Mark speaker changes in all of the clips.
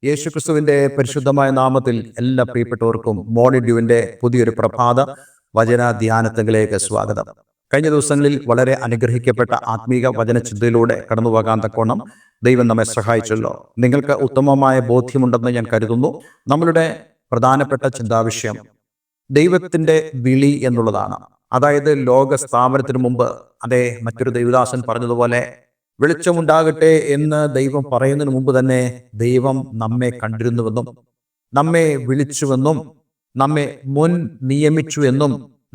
Speaker 1: യേശുക്രിസ്തുവിന്റെ പരിശുദ്ധമായ നാമത്തിൽ എല്ലാ പ്രിയപ്പെട്ടവർക്കും മോർണിംഗ് ഡ്യൂവിന്റെ പുതിയൊരു പ്രഭാത വചന ധ്യാനത്തിലേക്ക് സ്വാഗതം. കഴിഞ്ഞ ദിവസങ്ങളിൽ വളരെ അനുഗ്രഹിക്കപ്പെട്ട ആത്മീക വചനചിന്തയിലൂടെ കടന്നുപോകാൻ തക്കോണം ദൈവം നമ്മെ സഹായിച്ചല്ലോ. നിങ്ങൾക്ക് ഉത്തമമായ ബോധ്യമുണ്ടെന്ന് ഞാൻ കരുതുന്നു. നമ്മളുടെ പ്രധാനപ്പെട്ട ചിന്താവിഷയം ദൈവത്തിന്റെ വിളി എന്നുള്ളതാണ്. അതായത് ലോക സ്ഥാപനത്തിന് മുമ്പ് മറ്റൊരു ദൈവദാസൻ പറഞ്ഞതുപോലെ വെളിച്ചമുണ്ടാകട്ടെ എന്ന് ദൈവം പറയുന്നതിന് മുമ്പ് തന്നെ ദൈവം നമ്മെ കണ്ടിരുന്നുവെന്നും നമ്മെ വിളിച്ചുവെന്നും നമ്മെ മുൻ നിയമിച്ചു എന്നും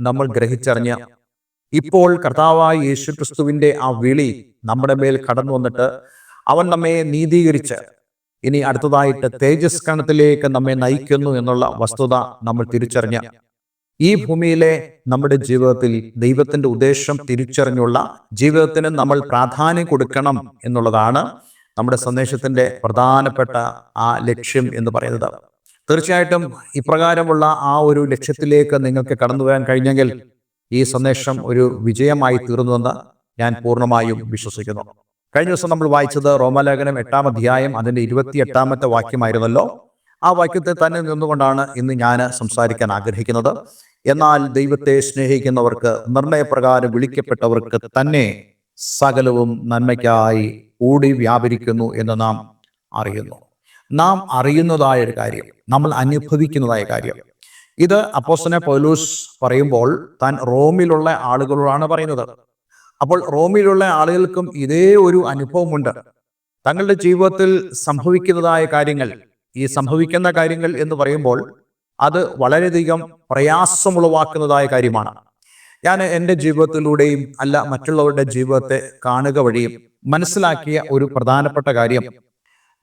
Speaker 1: നമ്മൾ ഗ്രഹിച്ചറിഞ്ഞ ഇപ്പോൾ കർത്താവായ യേശുക്രിസ്തുവിന്റെ ആ വിളി നമ്മുടെ മേൽ കടന്നു വന്നിട്ട് അവൻ നമ്മെ നീതീകരിച്ച് ഇനി അടുത്തതായിട്ട് തേജസ് കണത്തിലേക്ക് നമ്മെ നയിക്കുന്നു എന്നുള്ള വസ്തുത നമ്മൾ തിരിച്ചറിഞ്ഞ ഈ ഭൂമിയിലെ നമ്മുടെ ജീവിതത്തിൽ ദൈവത്തിന്റെ ഉദ്ദേശം തിരിച്ചറിഞ്ഞുള്ള ജീവിതത്തിന് നമ്മൾ പ്രാധാന്യം കൊടുക്കണം എന്നുള്ളതാണ് നമ്മുടെ സന്ദേശത്തിന്റെ പ്രധാനപ്പെട്ട ആ ലക്ഷ്യം എന്ന് പറയുന്നത്. തീർച്ചയായിട്ടും ഇപ്രകാരമുള്ള ആ ഒരു ലക്ഷ്യത്തിലേക്ക് നിങ്ങൾക്ക് കടന്നു വരാൻ കഴിഞ്ഞെങ്കിൽ ഈ സന്ദേശം ഒരു വിജയമായി തീർന്നുവെന്ന് ഞാൻ പൂർണ്ണമായും വിശ്വസിക്കുന്നു. കഴിഞ്ഞ ദിവസം നമ്മൾ വായിച്ചത് റോമാലേഖനം 8-ാം അധ്യായം അതിന്റെ 28-ാമത്തെ വാക്യമായിരുന്നല്ലോ. ആ വാക്യത്തെ തന്നെ നിന്നുകൊണ്ടാണ് ഇന്ന് ഞാൻ സംസാരിക്കാൻ ആഗ്രഹിക്കുന്നത്. എന്നാൽ ദൈവത്തെ സ്നേഹിക്കുന്നവർക്ക് നിർണയപ്രകാരം വിളിക്കപ്പെട്ടവർക്ക് തന്നെ സകലവും നന്മയ്ക്കായി കൂടി വ്യാപരിക്കുന്നു എന്ന് നാം അറിയുന്നു. നാം അറിയുന്നതായ ഒരു കാര്യം, നമ്മൾ അനുഭവിക്കുന്നതായ കാര്യം. ഇത് അപ്പോസ്തലനായ പൗലോസ് പറയുമ്പോൾ താൻ റോമിലുള്ള ആളുകളോടാണ് പറയുന്നത്. അപ്പോൾ റോമിലുള്ള ആളുകൾക്കും ഇതേ ഒരു അനുഭവമുണ്ട്. തങ്ങളുടെ ജീവിതത്തിൽ സംഭവിക്കുന്നതായ കാര്യങ്ങൾ, ഈ സംഭവിക്കുന്ന കാര്യങ്ങൾ എന്ന് പറയുമ്പോൾ അത് വളരെയധികം പ്രയാസമുളവാക്കുന്നതായ കാര്യമാണ്. ഞാൻ എൻ്റെ ജീവിതത്തിലൂടെയും അല്ല മറ്റുള്ളവരുടെ ജീവിതത്തെ കാണുക വഴിയും മനസ്സിലാക്കിയ ഒരു പ്രധാനപ്പെട്ട കാര്യം,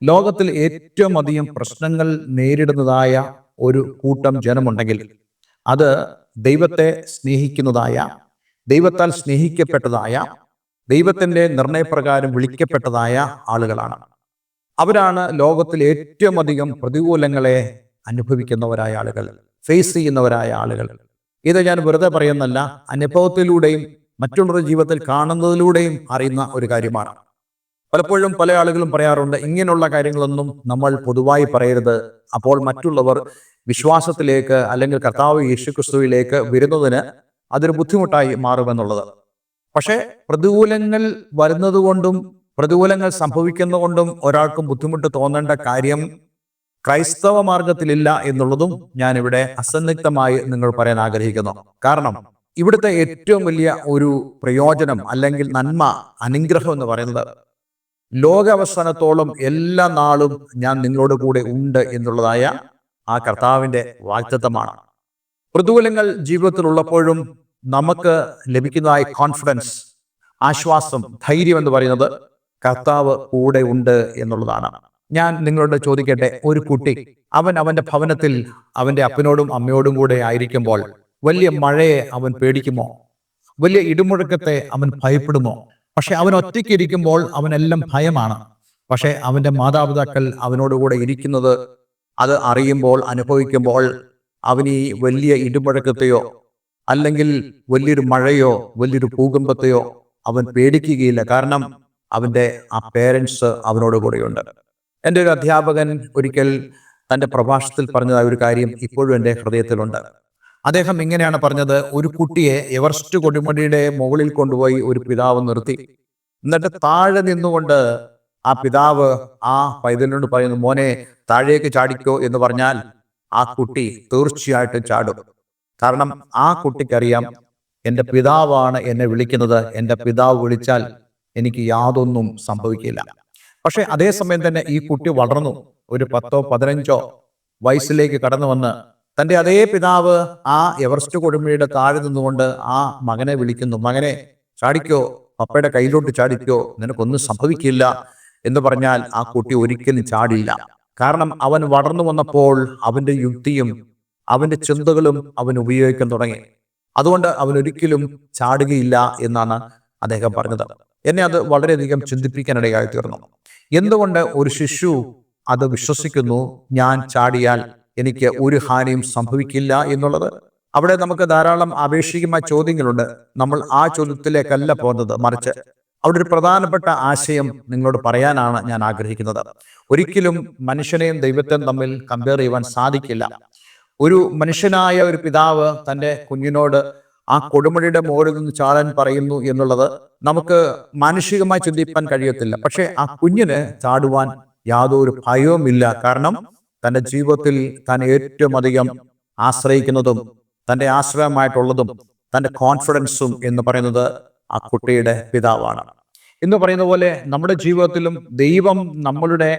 Speaker 1: ലോകത്തിൽ ഏറ്റവും അധികം പ്രശ്നങ്ങൾ നേരിടുന്നതായ ഒരു കൂട്ടം ജനമുണ്ടെങ്കിൽ അത് ദൈവത്തെ സ്നേഹിക്കുന്നതായ, ദൈവത്താൽ സ്നേഹിക്കപ്പെട്ടതായ, ദൈവത്തിൻ്റെ നിർണയപ്രകാരം വിളിക്കപ്പെട്ടതായ ആളുകളാണ്. അവരാണ് ലോകത്തിൽ ഏറ്റവും അധികം പ്രതികൂലങ്ങളെ അനുഭവിക്കുന്നവരായ ആളുകൾ, ഫേസ് ചെയ്യുന്നവരായ ആളുകൾ. ഇത് ഞാൻ വെറുതെ പറയുന്നല്ല, അനുഭവത്തിലൂടെയും മറ്റുള്ളവരുടെ ജീവിതത്തിൽ കാണുന്നതിലൂടെയും അറിയുന്ന ഒരു കാര്യമാണ്. പലപ്പോഴും പല ആളുകളും പറയാറുണ്ട്, ഇങ്ങനെയുള്ള കാര്യങ്ങളൊന്നും നമ്മൾ പൊതുവായി പറയരുത്, അപ്പോൾ മറ്റുള്ളവർ വിശ്വാസത്തിലേക്ക് അല്ലെങ്കിൽ കർത്താവ് യേശുക്രിസ്തുവിലേക്ക് വരുന്നതിന് അതൊരു ബുദ്ധിമുട്ടായി മാറുമെന്നുള്ളത്. പക്ഷേ പ്രതികൂലങ്ങൾ വരുന്നത് കൊണ്ടും പ്രതികൂലങ്ങൾ സംഭവിക്കുന്നതുകൊണ്ടും ഒരാൾക്കും ബുദ്ധിമുട്ട് തോന്നേണ്ട കാര്യം ക്രൈസ്തവ മാർഗത്തിലില്ല എന്നുള്ളതും ഞാനിവിടെ അസന്നിഗ്ധമായി നിങ്ങൾ പറയാൻ ആഗ്രഹിക്കുന്നു. കാരണം ഇവിടുത്തെ ഏറ്റവും വലിയ ഒരു പ്രയോജനം അല്ലെങ്കിൽ നന്മ, അനുഗ്രഹം എന്ന് പറയുന്നത് ലോകാവസാനത്തോളം എല്ലാ നാളും ഞാൻ നിങ്ങളോട് കൂടെ ഉണ്ട് എന്നുള്ളതായ ആ കർത്താവിന്റെ വാഗ്ദത്തമാണ്. പ്രതികൂലങ്ങൾ ജീവിതത്തിൽ ഉള്ളപ്പോഴും നമുക്ക് ലഭിക്കുന്നതായ കോൺഫിഡൻസ്, ആശ്വാസം, ധൈര്യം എന്ന് പറയുന്നത് കർത്താവ് കൂടെ ഉണ്ട് എന്നുള്ളതാണ്. ഞാൻ നിങ്ങളോട് ചോദിക്കട്ടെ, ഒരു കുട്ടി അവന്റെ ഭവനത്തിൽ അവന്റെ അപ്പനോടും അമ്മയോടും കൂടെ ആയിരിക്കുമ്പോൾ വലിയ മഴയെ അവൻ പേടിക്കുമോ? വലിയ ഇടിമുഴക്കത്തെ അവൻ ഭയപ്പെടുമോ? പക്ഷെ അവൻ ഒറ്റയ്ക്ക് ഇരിക്കുമ്പോൾ അവനെല്ലാം ഭയമാണ്. പക്ഷെ അവന്റെ മാതാപിതാക്കൾ അവനോടുകൂടെ ഇരിക്കുന്നത് അത് അറിയുമ്പോൾ, അനുഭവിക്കുമ്പോൾ അവൻ ഈ വലിയ ഇടിമുഴക്കത്തെയോ അല്ലെങ്കിൽ വലിയൊരു മഴയോ വലിയൊരു ഭൂകമ്പത്തെയോ അവൻ പേടിക്കുകയില്ല. കാരണം അവന്റെ ആ പേരൻസ് അവനോട് കൂടെയുണ്ട്. എൻ്റെ ഒരു അധ്യാപകൻ ഒരിക്കൽ തൻ്റെ പ്രഭാഷണത്തിൽ പറഞ്ഞതായ ഒരു കാര്യം ഇപ്പോഴും എൻ്റെ ഹൃദയത്തിലുണ്ട്. അദ്ദേഹം ഇങ്ങനെയാണ് പറഞ്ഞത്: ഒരു കുട്ടിയെ എവറസ്റ്റ് കൊടുമുടിയുടെ മുകളിൽ കൊണ്ടുപോയി ഒരു പിതാവ് നിർത്തി. എന്നിട്ട് താഴെ നിന്നുകൊണ്ട് ആ പിതാവ് ആ പൈതലിനോട് പറയുന്നു, മോനെ താഴേക്ക് ചാടിക്കോ എന്ന് പറഞ്ഞാൽ ആ കുട്ടി തീർച്ചയായിട്ടും ചാടും. കാരണം ആ കുട്ടിക്കറിയാം, എൻ്റെ പിതാവാണ് എന്നെ വിളിക്കുന്നത്, എൻ്റെ പിതാവ് വിളിച്ചാൽ എനിക്ക് യാതൊന്നും സംഭവിക്കില്ല. പക്ഷെ അതേസമയം തന്നെ ഈ കുട്ടി വളർന്നു, ഒരു 10-15 വയസ്സിലേക്ക് കടന്നു വന്ന് തൻ്റെ അതേ പിതാവ് ആ എവറസ്റ്റ് കൊടുമുടിയുടെ താഴെ നിന്നുകൊണ്ട് ആ മകനെ വിളിക്കുന്നു, മകനെ ചാടിക്കോ, പപ്പയുടെ കയ്യിലോട്ട് ചാടിക്കോ, നിനക്കൊന്നും സംഭവിക്കില്ല എന്ന് പറഞ്ഞാൽ ആ കുട്ടി ഒരിക്കലും ചാടില്ല. കാരണം അവൻ വളർന്നു വന്നപ്പോൾ അവന്റെ യുക്തിയും അവന്റെ ചിന്തകളും അവൻ ഉപയോഗിക്കാൻ തുടങ്ങി. അതുകൊണ്ട് അവൻ ഒരിക്കലും ചാടുകയില്ല എന്നാണ് അദ്ദേഹം പറഞ്ഞത്. എന്നെ അത് വളരെയധികം ചിന്തിപ്പിക്കാനിടയായി തീർന്നു. എന്തുകൊണ്ട് ഒരു ശിശു അത് വിശ്വസിക്കുന്നു, ഞാൻ ചാടിയാൽ എനിക്ക് ഒരു ഹാനിയും സംഭവിക്കില്ല എന്നുള്ളത്? അവിടെ നമുക്ക് ധാരാളം ആപേക്ഷികമായ ചോദ്യങ്ങളുണ്ട്. നമ്മൾ ആ ചോദ്യത്തിലേക്കല്ല പോകുന്നത്, മറിച്ച് അവിടെ ഒരു പ്രധാനപ്പെട്ട ആശയം നിങ്ങളോട് പറയാനാണ് ഞാൻ ആഗ്രഹിക്കുന്നത്. ഒരിക്കലും മനുഷ്യനെയും ദൈവത്തെയും തമ്മിൽ കമ്പയർ ചെയ്യുവാൻ സാധിക്കില്ല. ഒരു മനുഷ്യനായ ഒരു പിതാവ് തൻ്റെ കുഞ്ഞിനോട് ആ കൊടുമുടിയുടെ മുകളിൽ നിന്ന് ചാടാൻ പറയുന്നു എന്നുള്ളത് നമുക്ക് മാനുഷികമായി ചിന്തിക്കാൻ കഴിയത്തില്ല. പക്ഷെ ആ കുഞ്ഞിന് ചാടുവാൻ യാതൊരു ഭയവുമില്ല. കാരണം തൻ്റെ ജീവിതത്തിൽ താൻ ഏറ്റവും അധികം ആശ്രയിക്കുന്നതും തൻ്റെ ആശ്രയമായിട്ടുള്ളതും തൻ്റെ കോൺഫിഡൻസും എന്ന് പറയുന്നത് ആ കുട്ടിയുടെ പിതാവാണ്. എന്ന് പറയുന്ന പോലെ നമ്മുടെ ജീവിതത്തിലും ദൈവം നമ്മളുടെ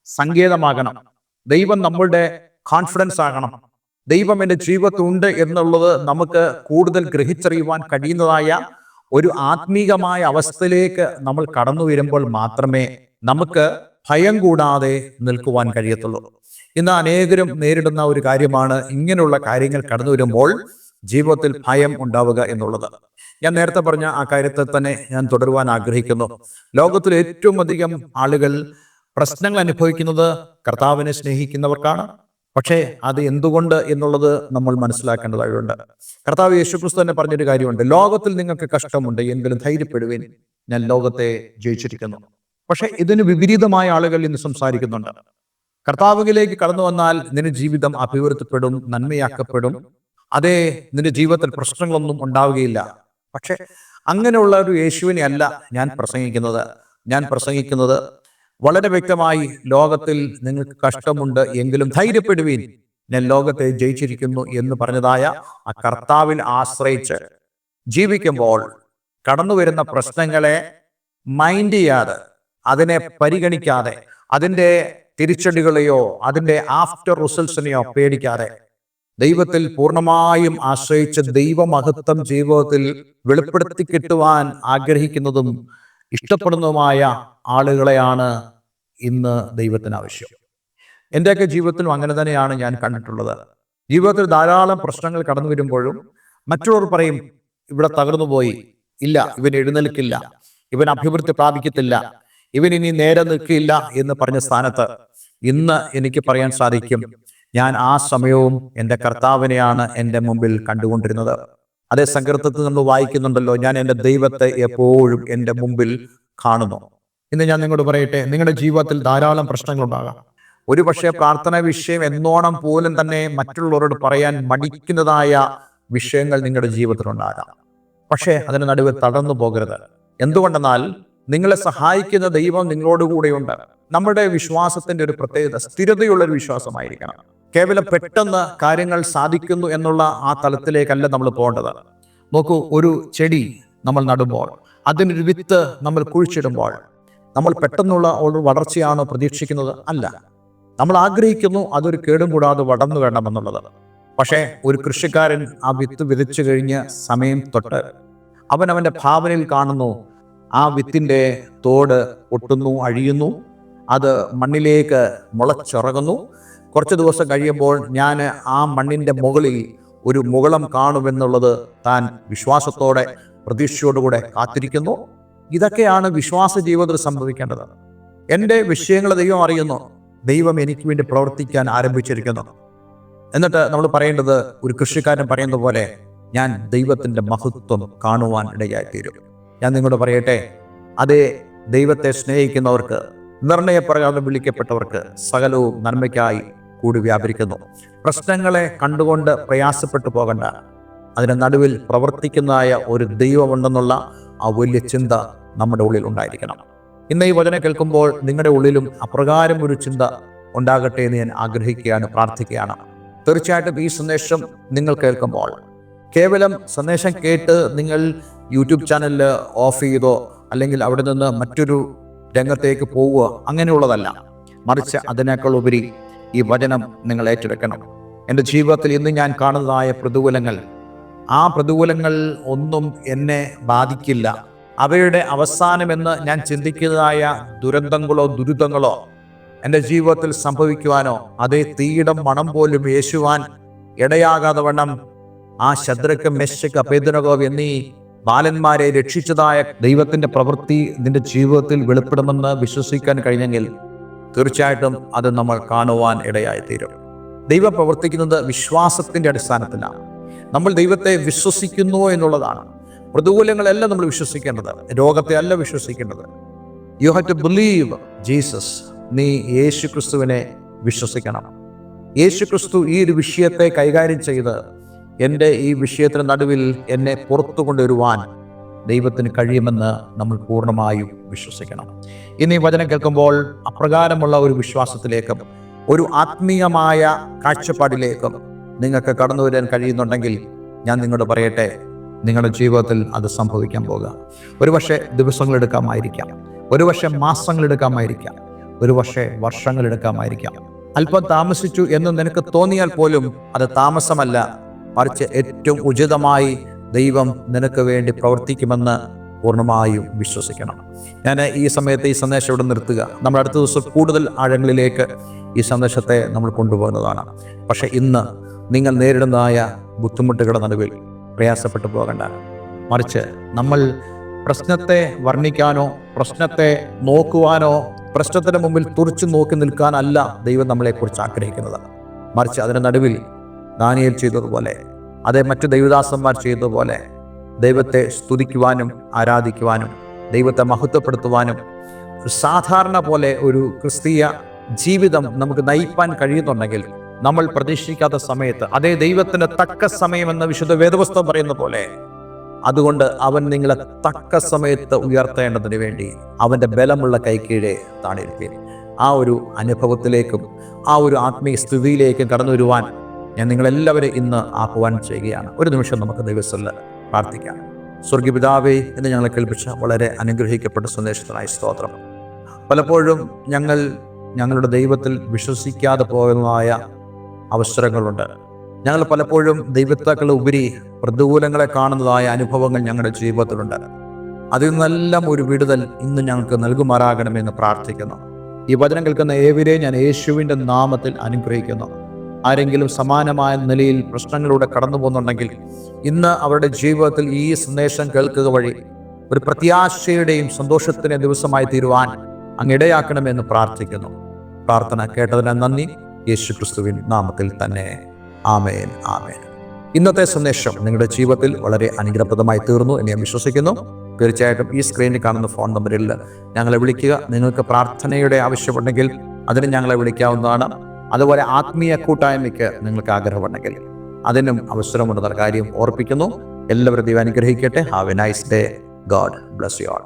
Speaker 1: സങ്കേതമാകണം, ദൈവം നമ്മളുടെ കോൺഫിഡൻസ് ആകണം. ദൈവം എൻ്റെ ജീവിതത്തിലുണ്ട് എന്നുള്ളത് നമുക്ക് കൂടുതൽ ഗ്രഹിച്ചറിയുവാൻ കഴിയുന്നതായ ഒരു ആത്മീകമായ അവസ്ഥയിലേക്ക് നമ്മൾ കടന്നു വരുമ്പോൾ മാത്രമേ നമുക്ക് ഭയം കൂടാതെ നിൽക്കുവാൻ കഴിയത്തുള്ളൂ. ഇന്ന് അനേകരും നേരിടുന്ന ഒരു കാര്യമാണ് ഇങ്ങനെയുള്ള കാര്യങ്ങൾ കടന്നു വരുമ്പോൾ ജീവിതത്തിൽ ഭയം ഉണ്ടാവുക എന്നുള്ളത്. ഞാൻ നേരത്തെ പറഞ്ഞ ആ കാര്യത്തെ തന്നെ ഞാൻ തുടരുവാൻ ആഗ്രഹിക്കുന്നു. ലോകത്തിൽ ഏറ്റവും അധികം ആളുകൾ പ്രശ്നങ്ങൾ അനുഭവിക്കുന്നത് കർത്താവിനെ സ്നേഹിക്കുന്നവർക്കാണ്. പക്ഷേ അത് എന്തുകൊണ്ട് എന്നുള്ളത് നമ്മൾ മനസ്സിലാക്കേണ്ടതായുണ്ട്. കർത്താവ് യേശുക്രിസ്തു തന്നെ പറഞ്ഞൊരു കാര്യമുണ്ട്, ലോകത്തിൽ നിങ്ങൾക്ക് കഷ്ടമുണ്ട് എങ്കിലും ധൈര്യപ്പെടുവിൻ, ഞാൻ ലോകത്തെ ജയിച്ചിരിക്കുന്നു. പക്ഷെ ഇതിന് വിപരീതമായ ആളുകൾ ഇന്ന് സംസാരിക്കുന്നുണ്ട്. കർത്താവിലേക്ക് കടന്നു വന്നാൽ നിന്റെ ജീവിതം അഭിവൃദ്ധിപ്പെടും, നന്മയാക്കപ്പെടും, അതേ നിന്റെ ജീവിതത്തിൽ പ്രശ്നങ്ങളൊന്നും ഉണ്ടാവുകയില്ല. പക്ഷെ അങ്ങനെയുള്ള ഒരു യേശുവിനെ അല്ല ഞാൻ പ്രസംഗിക്കുന്നത് വളരെ വ്യക്തമായി, ലോകത്തിൽ നിങ്ങൾക്ക് കഷ്ടമുണ്ട് എങ്കിലും ധൈര്യപ്പെടുവീൻ, ഞാൻ ലോകത്തെ ജയിച്ചിരിക്കുന്നു എന്ന് പറഞ്ഞതായ ആ കർത്താവിൽ ആശ്രയിച്ച് ജീവിക്കുമ്പോൾ കടന്നു വരുന്ന പ്രശ്നങ്ങളെ മൈൻഡ് ചെയ്യാതെ, അതിനെ പരിഗണിക്കാതെ, അതിൻ്റെ തിരിച്ചടികളെയോ അതിൻ്റെ ആഫ്റ്റർ റിസൾട്ട്സിനെയോ പേടിക്കാതെ ദൈവത്തിൽ പൂർണ്ണമായും ആശ്രയിച്ച് ദൈവമഹത്വം ജീവിതത്തിൽ വെളിപ്പെടുത്തി കിട്ടുവാൻ ആഗ്രഹിക്കുന്നതും ഇഷ്ടപ്പെടുന്നതുമായ ആളുകളെയാണ് ഇന്ന് ദൈവത്തിന് ആവശ്യം. എൻ്റെയൊക്കെ ജീവിതത്തിലും അങ്ങനെ തന്നെയാണ് ഞാൻ കണ്ടിട്ടുള്ളത്. ജീവിതത്തിൽ ധാരാളം പ്രശ്നങ്ങൾ കടന്നു വരുമ്പോഴും മറ്റുള്ളവർ പറയും, ഇവിടെ തകർന്നു പോയി, ഇല്ല ഇവൻ എഴുന്നേൽക്കില്ല, ഇവൻ അഭിവൃദ്ധി പ്രാപിക്കത്തില്ല, ഇവൻ ഇനി നേരെ നിൽക്കില്ല എന്ന് പറഞ്ഞ സ്ഥാനത്ത് ഇന്ന് എനിക്ക് പറയാൻ സാധിക്കും, ഞാൻ ആ സമയവും എൻ്റെ കർത്താവിനെയാണ് എൻ്റെ മുമ്പിൽ കണ്ടുകൊണ്ടിരുന്നത്. അതേ സങ്കീർത്തനത്തിൽ നമ്മൾ വായിക്കുന്നുണ്ടല്ലോ, ഞാൻ എൻ്റെ ദൈവത്തെ എപ്പോഴും എൻ്റെ മുമ്പിൽ കാണുന്നു. ഇന്ന് ഞാൻ നിങ്ങളോട് പറയട്ടെ, നിങ്ങളുടെ ജീവിതത്തിൽ ധാരാളം പ്രശ്നങ്ങളുണ്ടാകാം. ഒരുപക്ഷെ പ്രാർത്ഥനാ വിഷയം എന്നോണം പോലും തന്നെ മറ്റുള്ളവരോട് പറയാൻ മടിക്കുന്നതായ വിഷയങ്ങൾ നിങ്ങളുടെ ജീവിതത്തിലുണ്ടാകാം. പക്ഷേ അതിന് നടുവ് തടർന്നു പോകരുത്. എന്തുകൊണ്ടെന്നാൽ നിങ്ങളെ സഹായിക്കുന്ന ദൈവം നിങ്ങളോട് കൂടെയുണ്ട്. നമ്മുടെ വിശ്വാസത്തിന്റെ ഒരു പ്രത്യേകത സ്ഥിരതയുള്ള ഒരു വിശ്വാസമായിരിക്കണം. കേവലം പെട്ടെന്ന് കാര്യങ്ങൾ സാധിക്കുന്നു എന്നുള്ള ആ തലത്തിലേക്കല്ല നമ്മൾ പോകേണ്ടത്. നോക്കൂ, ഒരു ചെടി നമ്മൾ നടുമ്പോൾ, അതിനൊരു വിത്ത് നമ്മൾ കുഴിച്ചിടുമ്പോൾ നമ്മൾ പെട്ടെന്നുള്ള ഒരു വളർച്ചയാണോ പ്രതീക്ഷിക്കുന്നത്? അല്ല. നമ്മൾ ആഗ്രഹിക്കുന്നു അതൊരു കേടും കൂടാതെ വളർന്നു വേണമെന്നുള്ളത്. പക്ഷേ ഒരു കൃഷിക്കാരൻ ആ വിത്ത് വിതച്ചു കഴിഞ്ഞ സമയം തൊട്ട് അവൻ്റെ ഭാവനയിൽ കാണുന്നു, ആ വിത്തിൻ്റെ തോട് ഒട്ടുന്നു, അഴിയുന്നു, അത് മണ്ണിലേക്ക് മുളച്ചിറങ്ങുന്നു. കുറച്ച് ദിവസം കഴിയുമ്പോൾ ഞാൻ ആ മണ്ണിൻ്റെ മുകളിൽ ഒരു മുകളം കാണുമെന്നുള്ളത് താൻ വിശ്വാസത്തോടെ പ്രതീക്ഷയോടുകൂടെ കാത്തിരിക്കുന്നു. ഇതൊക്കെയാണ് വിശ്വാസ ജീവിതത്തിൽ സംഭവിക്കേണ്ടത്. എൻ്റെ വിഷയങ്ങൾ ദൈവം അറിയുന്നു, ദൈവം എനിക്ക് വേണ്ടി പ്രവർത്തിക്കാൻ ആരംഭിച്ചിരിക്കുന്നു. എന്നിട്ട് നമ്മൾ പറയേണ്ടത്, ഒരു കൃഷിക്കാരൻ പറയുന്ന പോലെ, ഞാൻ ദൈവത്തിൻ്റെ മഹത്വം കാണുവാൻ ഇടയായിത്തീരും. ഞാൻ നിങ്ങളോട് പറയട്ടെ, അതേ ദൈവത്തെ സ്നേഹിക്കുന്നവർക്ക്, നിർണയപ്രകാരം വിളിക്കപ്പെട്ടവർക്ക് സകലവും നന്മയ്ക്കായി കൂടി വ്യാപരിക്കുന്നു. പ്രശ്നങ്ങളെ കണ്ടുകൊണ്ട് പ്രയാസപ്പെട്ടു പോകണ്ട. അതിന് നടുവിൽ പ്രവർത്തിക്കുന്നതായ ഒരു ദൈവമുണ്ടെന്നുള്ള ആ വലിയ ചിന്ത നമ്മുടെ ഉള്ളിൽ ഉണ്ടായിരിക്കണം. ഇന്ന് ഈ വചനം കേൾക്കുമ്പോൾ നിങ്ങളുടെ ഉള്ളിലും അപ്രകാരം ഒരു ചിന്ത ഉണ്ടാകട്ടെ എന്ന് ഞാൻ ആഗ്രഹിക്കുകയാണ്, പ്രാർത്ഥിക്കുകയാണ്. തീർച്ചയായിട്ടും ഈ സന്ദേശം നിങ്ങൾ കേൾക്കുമ്പോൾ കേവലം സന്ദേശം കേട്ട് നിങ്ങൾ യൂട്യൂബ് ചാനലിൽ ഓഫ് ചെയ്തോ അല്ലെങ്കിൽ അവിടെ നിന്ന് മറ്റൊരു രംഗത്തേക്ക് പോവുക, അങ്ങനെയുള്ളതല്ല. മറിച്ച് അതിനേക്കാൾ ഉപരി ഈ വചനം നിങ്ങൾ ഏറ്റെടുക്കണം. എൻ്റെ ജീവിതത്തിൽ ഇന്ന് ഞാൻ കാണുന്നതായ പ്രതികൂലങ്ങൾ, ആ പ്രതികൂലങ്ങൾ ഒന്നും എന്നെ ബാധിക്കില്ല. അവയുടെ അവസാനമെന്ന് ഞാൻ ചിന്തിക്കുന്നതായ ദുരിതങ്ങളോ എൻ്റെ ജീവിതത്തിൽ സംഭവിക്കുവാനോ അതേ തീയിടം മണം പോലും യേശുവാൻ ഇടയാകാതെ വണ്ണം ആ ശദ്രക്ക്, മെശക്ക്, അബേദ്നെഗോ എന്നീ ബാലന്മാരെ രക്ഷിച്ചതായ ദൈവത്തിൻ്റെ പ്രവൃത്തി നിന്റെ ജീവിതത്തിൽ വെളിപ്പെടുമെന്ന് വിശ്വസിക്കാൻ കഴിഞ്ഞെങ്കിൽ തീർച്ചയായിട്ടും അത് നമ്മൾ കാണുവാൻ ഇടയായിത്തീരും. ദൈവം പ്രവർത്തിക്കുന്നത് വിശ്വാസത്തിൻ്റെ അടിസ്ഥാനത്തിലാണ്. നമ്മൾ ദൈവത്തെ വിശ്വസിക്കുന്നു എന്നുള്ളതാണ്. പ്രതികൂലങ്ങളെല്ലാം നമ്മൾ വിശ്വസിക്കേണ്ടത്, രോഗത്തെ അല്ല വിശ്വസിക്കേണ്ടത്. You have to believe Jesus. നീ യേശു ക്രിസ്തുവിനെ വിശ്വസിക്കണം. യേശു ക്രിസ്തു ഈ ഒരു വിഷയത്തെ കൈകാര്യം ചെയ്ത് എൻ്റെ ഈ വിഷയത്തിന് നടുവിൽ എന്നെ പുറത്തു കൊണ്ടുവരുവാൻ ദൈവത്തിന് കഴിയുമെന്ന് നമ്മൾ പൂർണ്ണമായും വിശ്വസിക്കണം. ഇന്ന് ഈ വചനം കേൾക്കുമ്പോൾ അപ്രകാരമുള്ള ഒരു വിശ്വാസത്തിലേക്കും ഒരു ആത്മീയമായ കാഴ്ചപ്പാടിലേക്കും നിങ്ങൾക്ക് കടന്നു വരാൻ കഴിയുന്നുണ്ടെങ്കിൽ ഞാൻ നിങ്ങളോട് പറയട്ടെ, നിങ്ങളുടെ ജീവിതത്തിൽ അത് സംഭവിക്കാൻ പോകുക. ഒരുപക്ഷെ ദിവസങ്ങളെടുക്കാമായിരിക്കാം, ഒരുപക്ഷെ മാസങ്ങളെടുക്കാമായിരിക്കാം, ഒരുപക്ഷെ വർഷങ്ങളെടുക്കാമായിരിക്കാം. അല്പം താമസിച്ചു എന്ന് നിനക്ക് തോന്നിയാൽ പോലും അത് താമസമല്ല, മറിച്ച് ഏറ്റവും ഉചിതമായി ദൈവം നിനക്ക് വേണ്ടി പ്രവർത്തിക്കുമെന്ന് പൂർണ്ണമായും വിശ്വസിക്കണം. ഞാൻ ഈ സമയത്ത് ഈ സന്ദേശം ഇവിടെ നിർത്തുക. നമ്മൾ അടുത്ത ദിവസം കൂടുതൽ ആഴങ്ങളിലേക്ക് ഈ സന്ദേശത്തെ നമ്മൾ കൊണ്ടുപോകുന്നതാണ്. പക്ഷെ ഇന്ന് നിങ്ങൾ നേരിടുന്നതായ ബുദ്ധിമുട്ടുകളുടെ നടുവിൽ പ്രയാസപ്പെട്ടു പോകണ്ട. മറിച്ച് നമ്മൾ പ്രശ്നത്തെ വർണ്ണിക്കാനോ പ്രശ്നത്തെ നോക്കുവാനോ പ്രശ്നത്തിന് മുമ്പിൽ തുറച്ചു നോക്കി നിൽക്കാനല്ല ദൈവം നമ്മളെക്കുറിച്ച് ആഗ്രഹിക്കുന്നത്. മറിച്ച് അതിന് നടുവിൽ ദാനിയേൽ ചെയ്തതുപോലെ, അതേ മറ്റു ദൈവദാസന്മാർ ചെയ്തതുപോലെ ദൈവത്തെ സ്തുതിക്കുവാനും ആരാധിക്കുവാനും ദൈവത്തെ മഹത്വപ്പെടുത്തുവാനും സാധാരണ പോലെ ഒരു ക്രിസ്തീയ ജീവിതം നമുക്ക് നയിപ്പാൻ കഴിയുന്നുണ്ടെങ്കിൽ നമ്മൾ പ്രതീക്ഷിക്കാത്ത സമയത്ത് അതേ ദൈവത്തിന് തക്ക സമയമെന്ന വിശുദ്ധ വേദപുസ്തകം പറയുന്ന പോലെ, അതുകൊണ്ട് അവൻ നിങ്ങളെ തക്ക സമയത്ത് ഉയർത്തേണ്ടതിന് വേണ്ടി അവൻ്റെ ബലമുള്ള കൈക്കീഴെ താണിരിക്കും. ആ ഒരു അനുഭവത്തിലേക്കും ആ ഒരു ആത്മീയ സ്ഥിതിയിലേക്കും കടന്നു വരുവാൻ ഞാൻ നിങ്ങളെല്ലാവരും ഇന്ന് ആഹ്വാനം ചെയ്യുകയാണ്. ഒരു നിമിഷം നമുക്ക് ദൈവത്തിൽ പ്രാർത്ഥിക്കാം. സ്വർഗീയ പിതാവേ, എന്ന് ഞങ്ങളെ കേൾപ്പിച്ച വളരെ അനുഗ്രഹിക്കപ്പെട്ട സന്ദേശത്തിനായി സ്തോത്രം. പലപ്പോഴും ഞങ്ങളുടെ ദൈവത്തിൽ വിശ്വസിക്കാതെ പോകുന്നതായ അവസരങ്ങളുണ്ട്. ഞങ്ങൾ പലപ്പോഴും ദൈവത്തേക്കാൾ ഉപരി പ്രതികൂലങ്ങളെ കാണുന്നതായ അനുഭവങ്ങൾ ഞങ്ങളുടെ ജീവിതത്തിലുണ്ട്. അതിൽ നിന്നെല്ലാം ഒരു വിടുതൽ ഇന്ന് ഞങ്ങൾക്ക് നൽകുമാറാകണമെന്ന് പ്രാർത്ഥിക്കുന്നു. ഈ വചനം കേൾക്കുന്ന ഏവരെയും ഞാൻ യേശുവിൻ്റെ നാമത്തിൽ അനുഗ്രഹിക്കുന്നു. ആരെങ്കിലും സമാനമായ നിലയിൽ പ്രശ്നങ്ങളിലൂടെ കടന്നു പോകുന്നുണ്ടെങ്കിൽ ഇന്ന് അവരുടെ ജീവിതത്തിൽ ഈ സന്ദേശം കേൾക്കുക വഴി ഒരു പ്രത്യാശയുടെയും സന്തോഷത്തിൻ്റെ ദിവസമായി തീരുവാൻ അങ്ങിടയാക്കണമെന്ന് പ്രാർത്ഥിക്കുന്നു. പ്രാർത്ഥന കേട്ടതിന് നന്ദി. യേശു ക്രിസ്തുവിൻ നാമത്തിൽ തന്നെ. ആമേൻ, ആമേൻ. ഇന്നത്തെ സന്ദേശം നിങ്ങളുടെ ജീവിതത്തിൽ വളരെ അനുഗ്രഹപ്രദമായി തീർന്നു എന്ന് ഞാൻ വിശ്വസിക്കുന്നു. തീർച്ചയായിട്ടും ഈ സ്ക്രീനിൽ കാണുന്ന ഫോൺ നമ്പറിൽ ഞങ്ങളെ വിളിക്കുക. നിങ്ങൾക്ക് പ്രാർത്ഥനയുടെ ആവശ്യമുണ്ടെങ്കിൽ അതിന് ഞങ്ങളെ വിളിക്കാവുന്നതാണ്. അതുപോലെ ആത്മീയ കൂട്ടായ്മയ്ക്ക് നിങ്ങൾക്ക് ആഗ്രഹമുണ്ടെങ്കിൽ അതിനും അവസരമുണ്ടെന്ന കാര്യം ഓർപ്പിക്കുന്നു. എല്ലാവരും ദൈവം അനുഗ്രഹിക്കട്ടെ. Have A nice day. God bless you all.